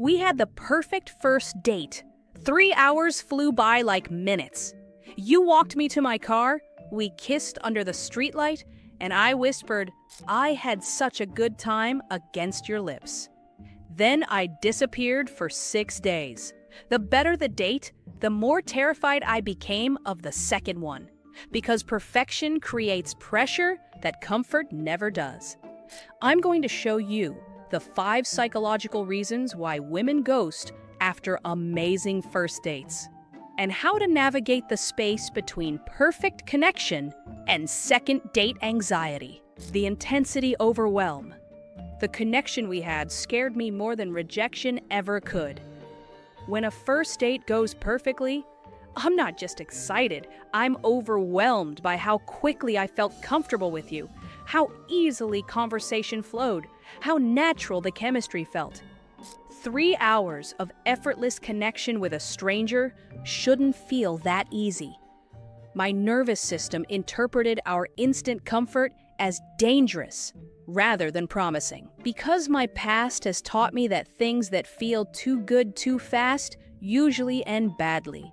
We had the perfect first date. 3 hours flew by like minutes. You walked me to my car, we kissed under the streetlight, and I whispered, "I had such a good time," against your lips. Then I disappeared for 6 days. The better the date, the more terrified I became of the second one. Because perfection creates pressure that comfort never does. I'm going to show you the 5 psychological reasons why women ghost after amazing first dates, and how to navigate the space between perfect connection and second date anxiety. The intensity overwhelm. The connection we had scared me more than rejection ever could. When a first date goes perfectly, I'm not just excited, I'm overwhelmed by how quickly I felt comfortable with you, how easily conversation flowed, how natural the chemistry felt. 3 hours of effortless connection with a stranger shouldn't feel that easy. My nervous system interpreted our instant comfort as dangerous rather than promising. Because my past has taught me that things that feel too good too fast usually end badly.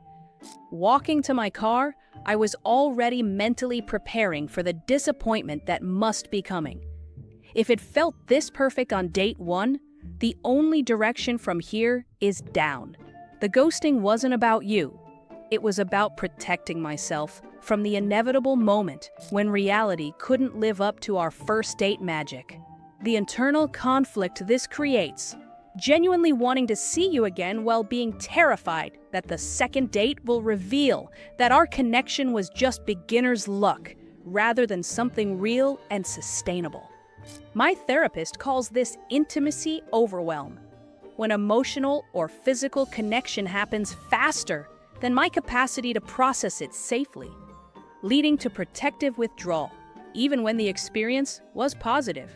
Walking to my car, I was already mentally preparing for the disappointment that must be coming. If it felt this perfect on date 1, the only direction from here is down. The ghosting wasn't about you. It was about protecting myself from the inevitable moment when reality couldn't live up to our first date magic. The internal conflict this creates, genuinely wanting to see you again while being terrified that the second date will reveal that our connection was just beginner's luck rather than something real and sustainable. My therapist calls this intimacy overwhelm, when emotional or physical connection happens faster than my capacity to process it safely, leading to protective withdrawal, even when the experience was positive.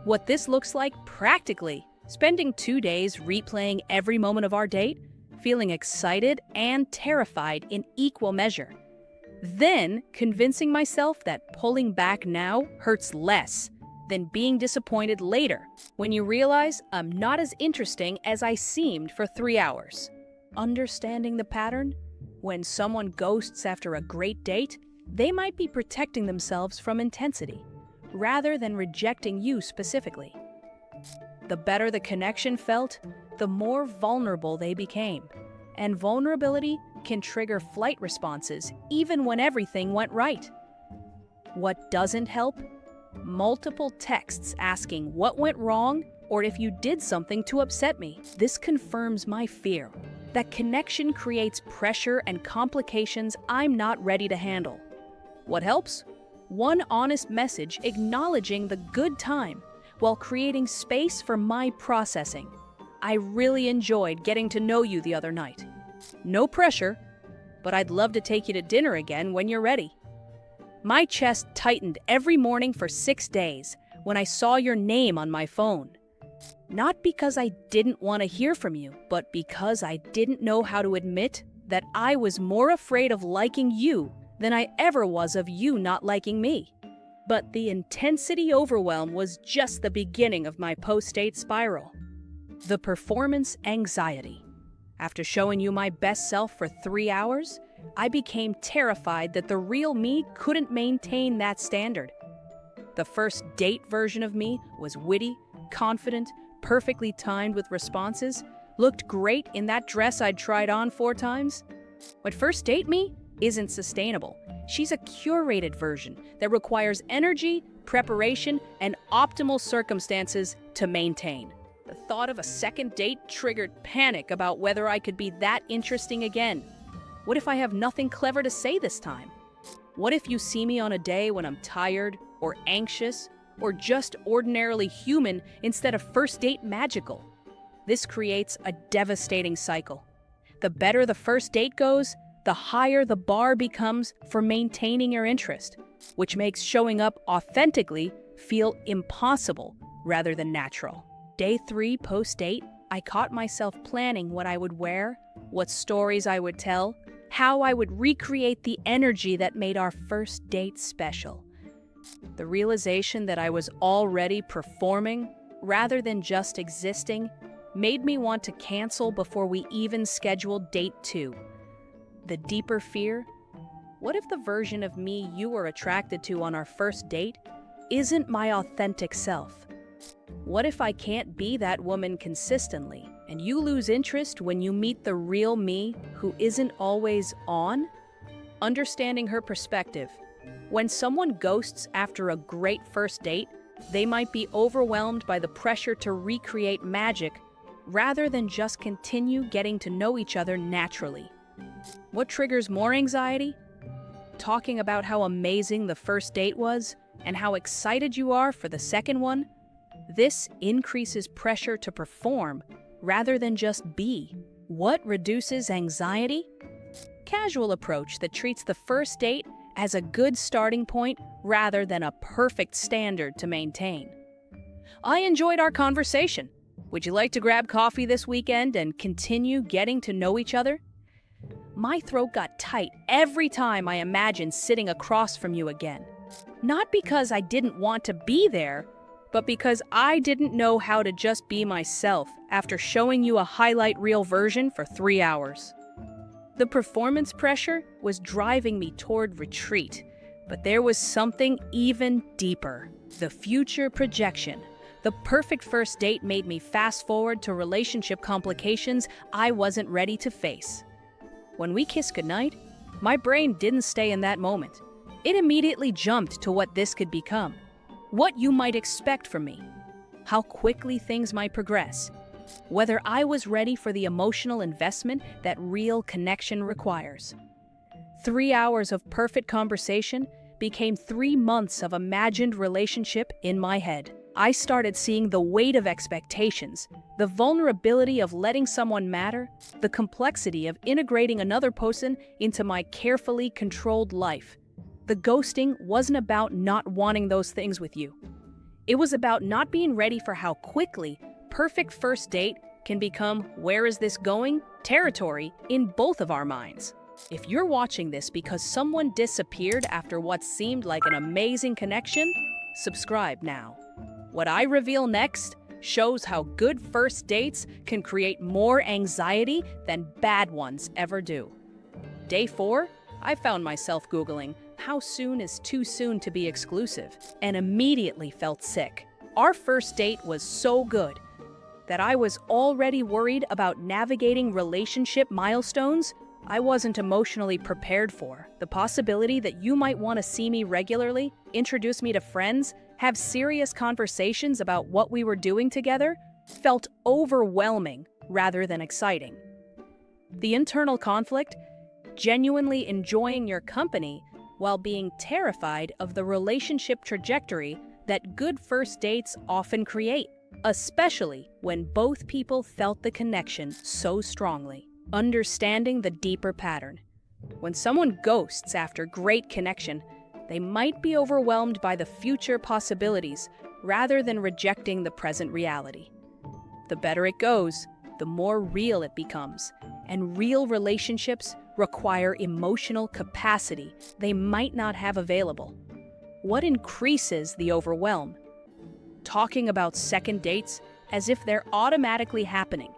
What this looks like practically: spending 2 days replaying every moment of our date, feeling excited and terrified in equal measure. Then convincing myself that pulling back now hurts less than being disappointed later when you realize I'm not as interesting as I seemed for 3 hours. Understanding the pattern? When someone ghosts after a great date, they might be protecting themselves from intensity, rather than rejecting you specifically. The better the connection felt, the more vulnerable they became. And vulnerability can trigger flight responses even when everything went right. What doesn't help? Multiple texts asking what went wrong or if you did something to upset me. This confirms my fear that connection creates pressure and complications I'm not ready to handle. What helps? One honest message acknowledging the good time while creating space for my processing. I really enjoyed getting to know you the other night. No pressure, but I'd love to take you to dinner again when you're ready. My chest tightened every morning for 6 days when I saw your name on my phone. Not because I didn't want to hear from you, but because I didn't know how to admit that I was more afraid of liking you than I ever was of you not liking me. But the intensity overwhelm was just the beginning of my post-date spiral. The performance anxiety. After showing you my best self for 3 hours, I became terrified that the real me couldn't maintain that standard. The first date version of me was witty, confident, perfectly timed with responses, looked great in that dress I'd tried on 4 times. But first date me isn't sustainable. She's a curated version that requires energy, preparation, and optimal circumstances to maintain. The thought of a second date triggered panic about whether I could be that interesting again. What if I have nothing clever to say this time? What if you see me on a day when I'm tired or anxious or just ordinarily human instead of first date magical? This creates a devastating cycle. The better the first date goes, the higher the bar becomes for maintaining your interest, which makes showing up authentically feel impossible rather than natural. Day 3 post-date, I caught myself planning what I would wear, what stories I would tell, how I would recreate the energy that made our first date special. The realization that I was already performing rather than just existing made me want to cancel before we even scheduled date 2. The deeper fear: what if the version of me you were attracted to on our first date isn't my authentic self? What if I can't be that woman consistently, and you lose interest when you meet the real me who isn't always on? Understanding her perspective. When someone ghosts after a great first date, they might be overwhelmed by the pressure to recreate magic rather than just continue getting to know each other naturally. What triggers more anxiety? Talking about how amazing the first date was and how excited you are for the second one. This increases pressure to perform rather than just be. What reduces anxiety? Casual approach that treats the first date as a good starting point rather than a perfect standard to maintain. I enjoyed our conversation. Would you like to grab coffee this weekend and continue getting to know each other? My throat got tight every time I imagined sitting across from you again. Not because I didn't want to be there, but because I didn't know how to just be myself after showing you a highlight reel version for 3 hours. The performance pressure was driving me toward retreat, but there was something even deeper: the future projection. The perfect first date made me fast forward to relationship complications I wasn't ready to face. When we kissed goodnight, my brain didn't stay in that moment. It immediately jumped to what this could become, what you might expect from me, how quickly things might progress, whether I was ready for the emotional investment that real connection requires. 3 hours of perfect conversation became 3 months of imagined relationship in my head. I started seeing the weight of expectations, the vulnerability of letting someone matter, the complexity of integrating another person into my carefully controlled life. The ghosting wasn't about not wanting those things with you. It was about not being ready for how quickly perfect first date can become "where is this going?" territory in both of our minds. If you're watching this because someone disappeared after what seemed like an amazing connection, subscribe now. What I reveal next shows how good first dates can create more anxiety than bad ones ever do. Day 4, I found myself Googling, "How soon is too soon to be exclusive?" and immediately felt sick. Our first date was so good that I was already worried about navigating relationship milestones I wasn't emotionally prepared for. The possibility that you might want to see me regularly, introduce me to friends, have serious conversations about what we were doing together felt overwhelming rather than exciting. The internal conflict: genuinely enjoying your company while being terrified of the relationship trajectory that good first dates often create, especially when both people felt the connection so strongly. Understanding the deeper pattern. When someone ghosts after great connection, they might be overwhelmed by the future possibilities rather than rejecting the present reality. The better it goes, the more real it becomes, and real relationships require emotional capacity they might not have available. What increases the overwhelm? Talking about second dates as if they're automatically happening.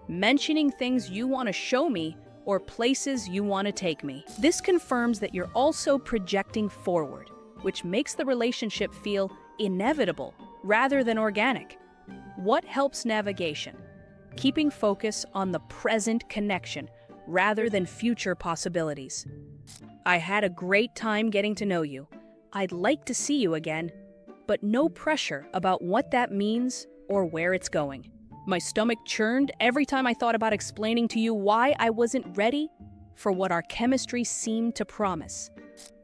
Mentioning things you want to show me or places you want to take me. This confirms that you're also projecting forward, which makes the relationship feel inevitable rather than organic. What helps navigation? Keeping focus on the present connection rather than future possibilities. I had a great time getting to know you. I'd like to see you again, but no pressure about what that means or where it's going. My stomach churned every time I thought about explaining to you why I wasn't ready for what our chemistry seemed to promise.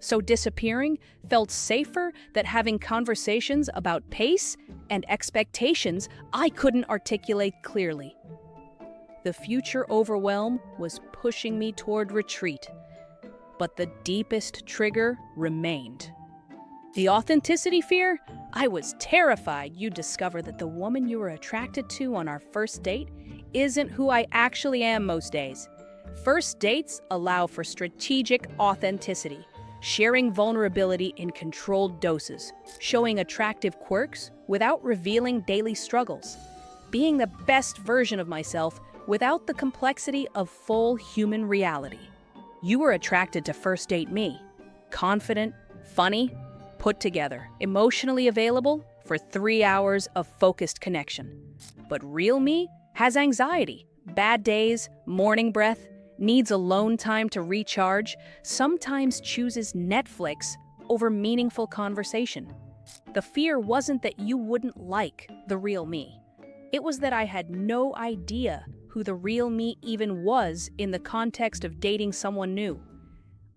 So disappearing felt safer than having conversations about pace and expectations I couldn't articulate clearly. The future overwhelm was pushing me toward retreat, but the deepest trigger remained. The authenticity fear? I was terrified you'd discover that the woman you were attracted to on our first date isn't who I actually am most days. First dates allow for strategic authenticity, sharing vulnerability in controlled doses, showing attractive quirks without revealing daily struggles. being the best version of myself without the complexity of full human reality. You were attracted to first date me. Confident, funny, put together, emotionally available for 3 hours of focused connection. But real me has anxiety, bad days, morning breath, needs alone time to recharge, sometimes chooses Netflix over meaningful conversation. The fear wasn't that you wouldn't like the real me. It was that I had no idea who the real me even was in the context of dating someone new.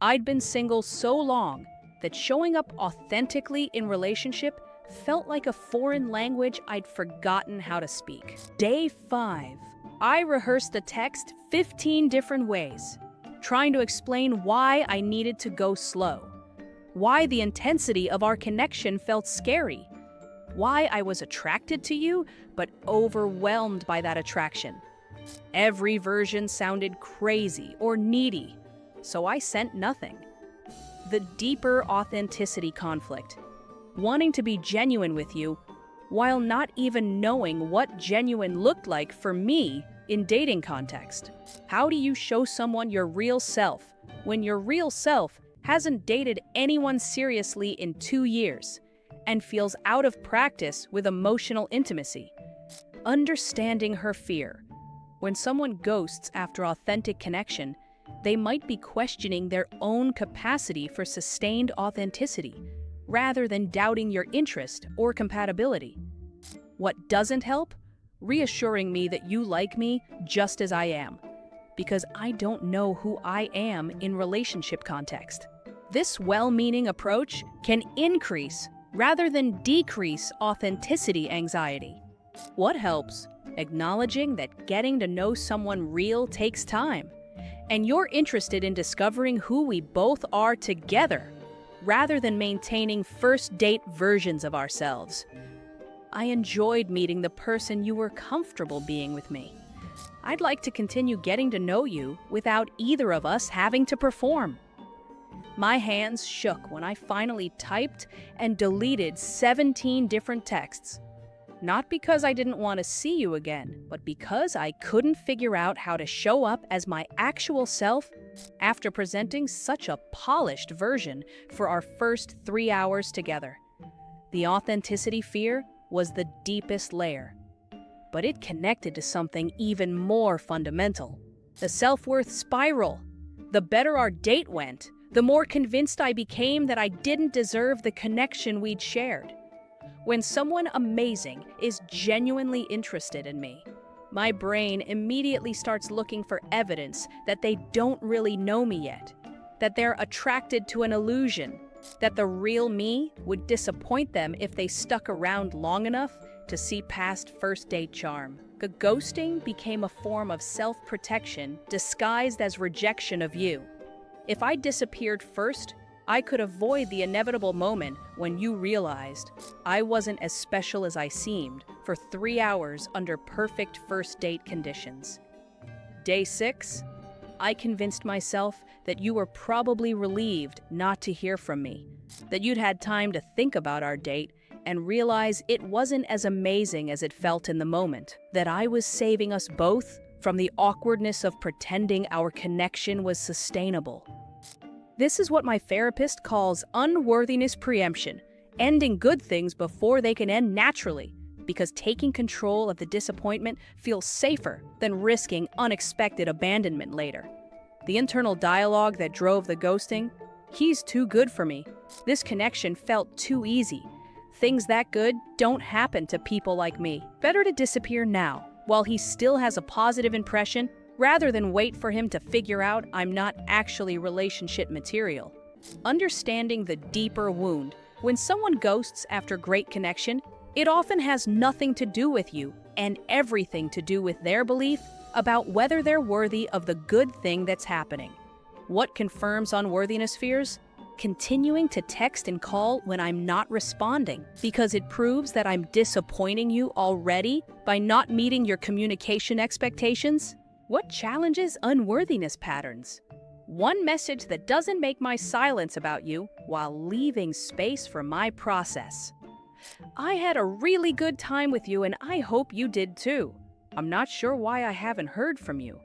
I'd been single so long that showing up authentically in relationship felt like a foreign language I'd forgotten how to speak. Day 5. I rehearsed the text 15 different ways, trying to explain why I needed to go slow, why the intensity of our connection felt scary, why I was attracted to you but overwhelmed by that attraction. Every version sounded crazy or needy, so I sent nothing. The deeper authenticity conflict, wanting to be genuine with you while not even knowing what genuine looked like for me in dating context. How do you show someone your real self when your real self hasn't dated anyone seriously in 2 years and feels out of practice with emotional intimacy? Understanding her fear. When someone ghosts after authentic connection, they might be questioning their own capacity for sustained authenticity, rather than doubting your interest or compatibility. What doesn't help? Reassuring me that you like me just as I am, because I don't know who I am in relationship context. This well-meaning approach can increase rather than decrease authenticity anxiety. What helps? Acknowledging that getting to know someone real takes time, and you're interested in discovering who we both are together, rather than maintaining first date versions of ourselves. I enjoyed meeting the person you were comfortable being with me. I'd like to continue getting to know you without either of us having to perform. My hands shook when I finally typed and deleted 17 different texts. Not because I didn't want to see you again, but because I couldn't figure out how to show up as my actual self after presenting such a polished version for our first 3 hours together. The authenticity fear was the deepest layer, but it connected to something even more fundamental: the self-worth spiral. The better our date went, the more convinced I became that I didn't deserve the connection we'd shared. When someone amazing is genuinely interested in me, my brain immediately starts looking for evidence that they don't really know me yet, that they're attracted to an illusion, that the real me would disappoint them if they stuck around long enough to see past first date charm. The ghosting became a form of self-protection disguised as rejection of you. If I disappeared first, I could avoid the inevitable moment when you realized I wasn't as special as I seemed for 3 hours under perfect first date conditions. Day 6, I convinced myself that you were probably relieved not to hear from me, that you'd had time to think about our date and realize it wasn't as amazing as it felt in the moment, that I was saving us both from the awkwardness of pretending our connection was sustainable. This is what my therapist calls unworthiness preemption, ending good things before they can end naturally, because taking control of the disappointment feels safer than risking unexpected abandonment later. The internal dialogue that drove the ghosting: he's too good for me. This connection felt too easy. Things that good don't happen to people like me. Better to disappear now, while he still has a positive impression, rather than wait for him to figure out I'm not actually relationship material. Understanding the deeper wound. When someone ghosts after great connection, it often has nothing to do with you and everything to do with their belief about whether they're worthy of the good thing that's happening. What confirms unworthiness fears? Continuing to text and call when I'm not responding, because it proves that I'm disappointing you already by not meeting your communication expectations. What challenges unworthiness patterns? One message that doesn't make my silence about you while leaving space for my process. I had a really good time with you and I hope you did too. I'm not sure why I haven't heard from you,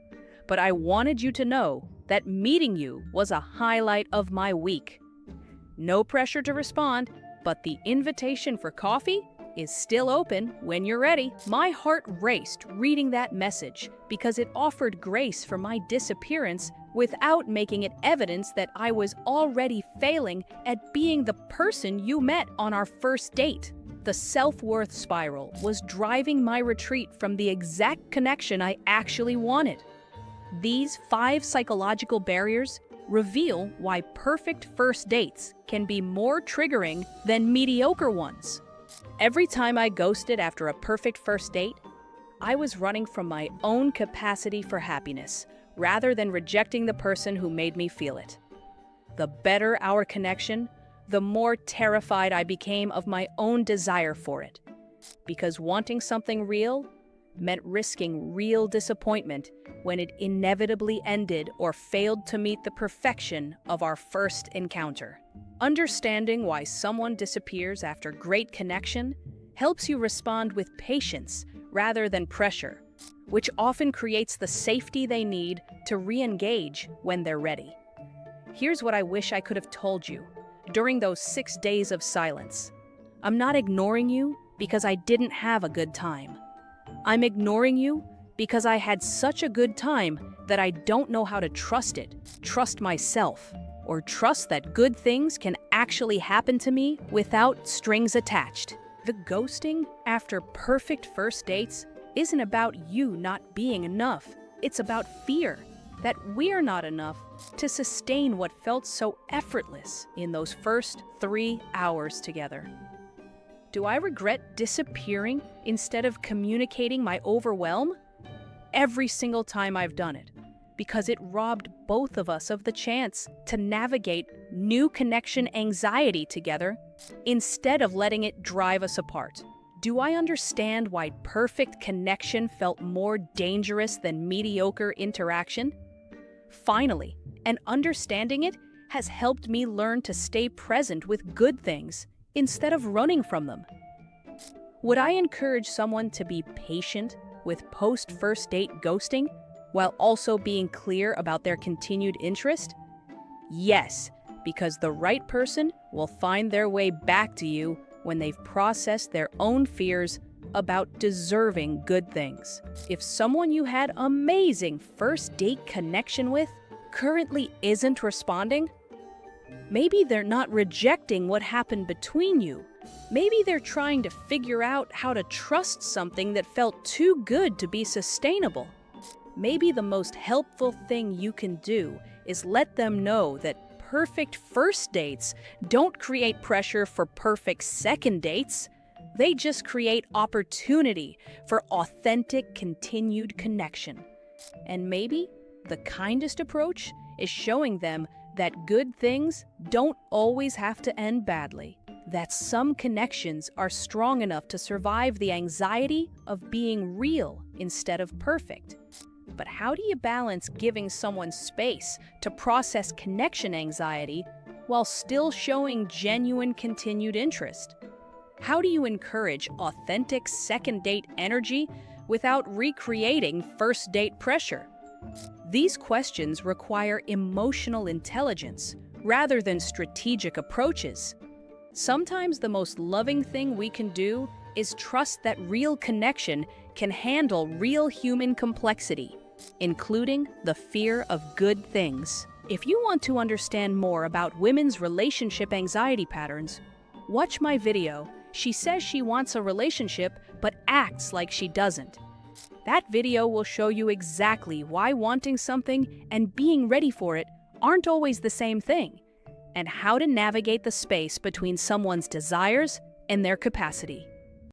but I wanted you to know that meeting you was a highlight of my week. No pressure to respond, but the invitation for coffee is still open when you're ready. My heart raced reading that message because it offered grace for my disappearance without making it evidence that I was already failing at being the person you met on our first date. The self-worth spiral was driving my retreat from the exact connection I actually wanted. These 5 psychological barriers reveal why perfect first dates can be more triggering than mediocre ones. Every time I ghosted after a perfect first date, I was running from my own capacity for happiness rather than rejecting the person who made me feel it. The better our connection, the more terrified I became of my own desire for it. Because wanting something real meant risking real disappointment when it inevitably ended or failed to meet the perfection of our first encounter. Understanding why someone disappears after great connection helps you respond with patience rather than pressure, which often creates the safety they need to re-engage when they're ready. Here's what I wish I could have told you during those 6 days of silence. I'm not ignoring you because I didn't have a good time. I'm ignoring you because I had such a good time that I don't know how to trust it, trust myself, or trust that good things can actually happen to me without strings attached. The ghosting after perfect first dates isn't about you not being enough. It's about fear that we're not enough to sustain what felt so effortless in those first 3 hours together. Do I regret disappearing instead of communicating my overwhelm? Every single time I've done it, because it robbed both of us of the chance to navigate new connection anxiety together instead of letting it drive us apart. Do I understand why perfect connection felt more dangerous than mediocre interaction? Finally, and understanding it has helped me learn to stay present with good things instead of running from them. Would I encourage someone to be patient with post-first date ghosting while also being clear about their continued interest? Yes, because the right person will find their way back to you when they've processed their own fears about deserving good things. If someone you had amazing first date connection with currently isn't responding, maybe they're not rejecting what happened between you. Maybe they're trying to figure out how to trust something that felt too good to be sustainable. Maybe the most helpful thing you can do is let them know that perfect first dates don't create pressure for perfect second dates. They just create opportunity for authentic, continued connection. And maybe the kindest approach is showing them that good things don't always have to end badly, that some connections are strong enough to survive the anxiety of being real instead of perfect. But how do you balance giving someone space to process connection anxiety while still showing genuine continued interest? How do you encourage authentic second date energy without recreating first date pressure? These questions require emotional intelligence rather than strategic approaches. Sometimes the most loving thing we can do is trust that real connection can handle real human complexity, including the fear of good things. If you want to understand more about women's relationship anxiety patterns, watch my video, She Says She Wants a Relationship but Acts Like She Doesn't. That video will show you exactly why wanting something and being ready for it aren't always the same thing, and how to navigate the space between someone's desires and their capacity.